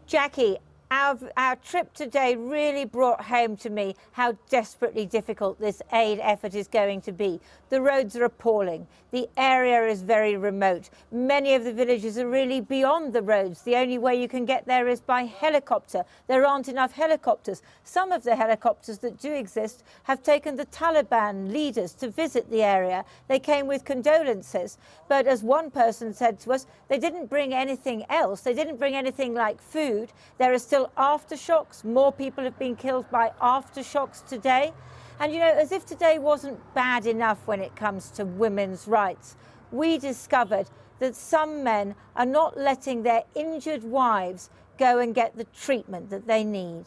Jackie, our trip today really brought home to me how desperately difficult this aid effort is going to be. The roads are appalling. The area is very remote. Many of the villages are really beyond the roads. The only way you can get there is by helicopter. There aren't enough helicopters. Some of the helicopters that do exist have taken the Taliban leaders to visit the area. They came with condolences. But as one person said to us, they didn't bring anything else. They didn't bring anything like food. There are still aftershocks. More people have been killed by aftershocks today. And, you know, as if today wasn't bad enough when it comes to women's rights, we discovered that some men are not letting their injured wives go and get the treatment that they need.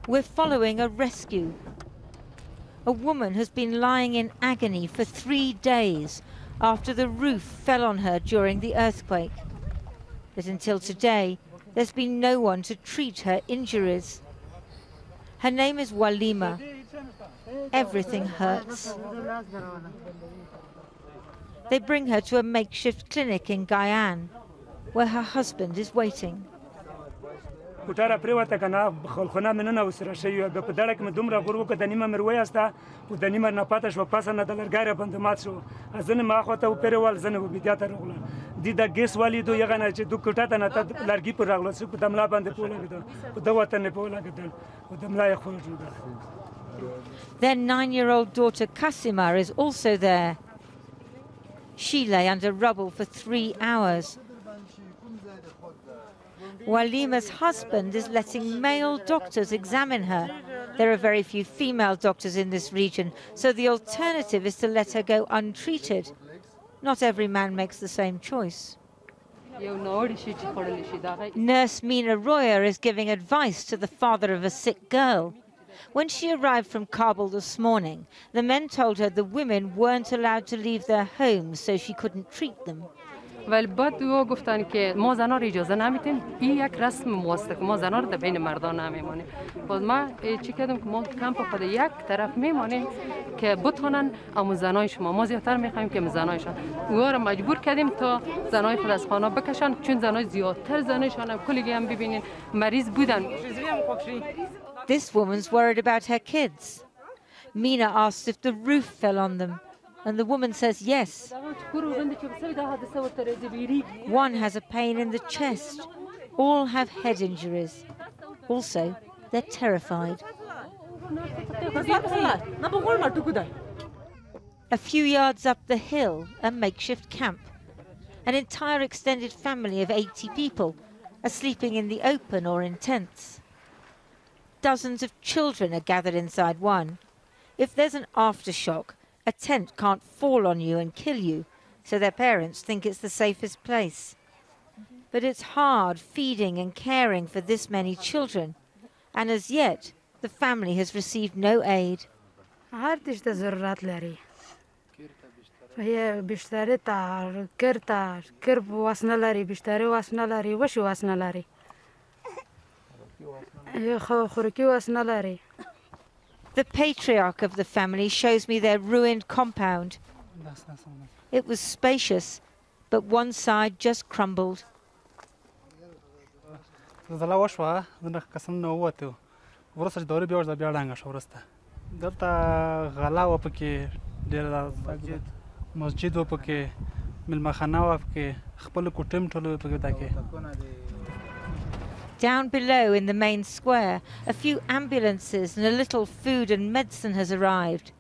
We're following a rescue. A woman has been lying in agony for 3 days after the roof fell on her during the earthquake. But until today, there's been no one to treat her injuries. Her name is Walima. Everything hurts. They bring her to a makeshift clinic in Guyane, where her husband is waiting. Their 9-year-old daughter Kasima is also there. She lay under rubble for 3 hours. Walima's husband is letting male doctors examine her. There are very few female doctors in this region, so the alternative is to let her go untreated. Not every man makes the same choice. Nurse Mina Royer is giving advice to the father of a sick girl. When she arrived from Kabul this morning, the men told her the women weren't allowed to leave their homes, so she couldn't treat them. ولی بعد او گفتن که ما زنا رو اجازه نمیدیم، این یک رسم ماست که ما زنا رو در بین مردان نمیمانیم. باز ما چی کردیم که ما کمپ خود یک طرف میمانیم که بتونن امو زنای شما، ما زیادتر میخوایم که زنایشان او رو مجبور کردیم تا زنای خود از خانه بکشن، چون زنای زیادتر زنایشان هم کلی هم ببینین مریض بودن. This woman's worried about her kids. Mina asks if the roof fell on them. And the woman says yes. One has a pain in the chest. All have head injuries. Also, they're terrified. A few yards up the hill, a makeshift camp. An entire extended family of 80 people are sleeping in the open or in tents. Dozens of children are gathered inside one. If there's an aftershock, a tent can't fall on you and kill you, so their parents think it's the safest place. But it's hard feeding and caring for this many children, and as yet, the family has received no aid. The patriarch of the family shows me their ruined compound. It was spacious, but one side just crumbled. Down below in the main square, a few ambulances and a little food and medicine has arrived.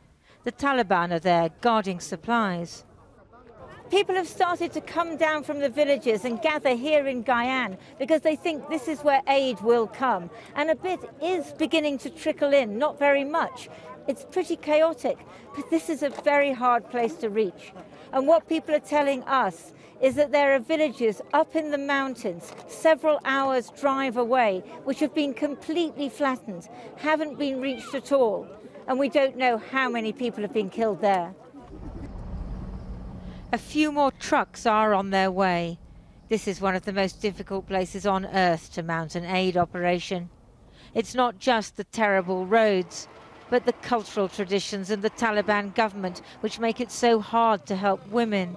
The Taliban are there guarding supplies. People have started to come down from the villages and gather here in Guyane because they think this is where aid will come. And a bit is beginning to trickle in, not very much. It's pretty chaotic, but this is a very hard place to reach. And what people are telling us is that there are villages up in the mountains, several hours' drive away, which have been completely flattened, haven't been reached at all, and we don't know how many people have been killed there. A few more trucks are on their way. This is one of the most difficult places on earth to mount an aid operation. It's not just the terrible roads, but the cultural traditions and the Taliban government which make it so hard to help women.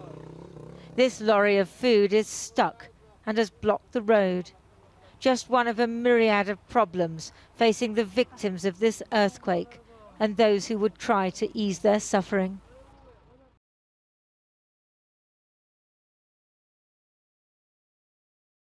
This lorry of food is stuck and has blocked the road. Just one of a myriad of problems facing the victims of this earthquake and those who would try to ease their suffering.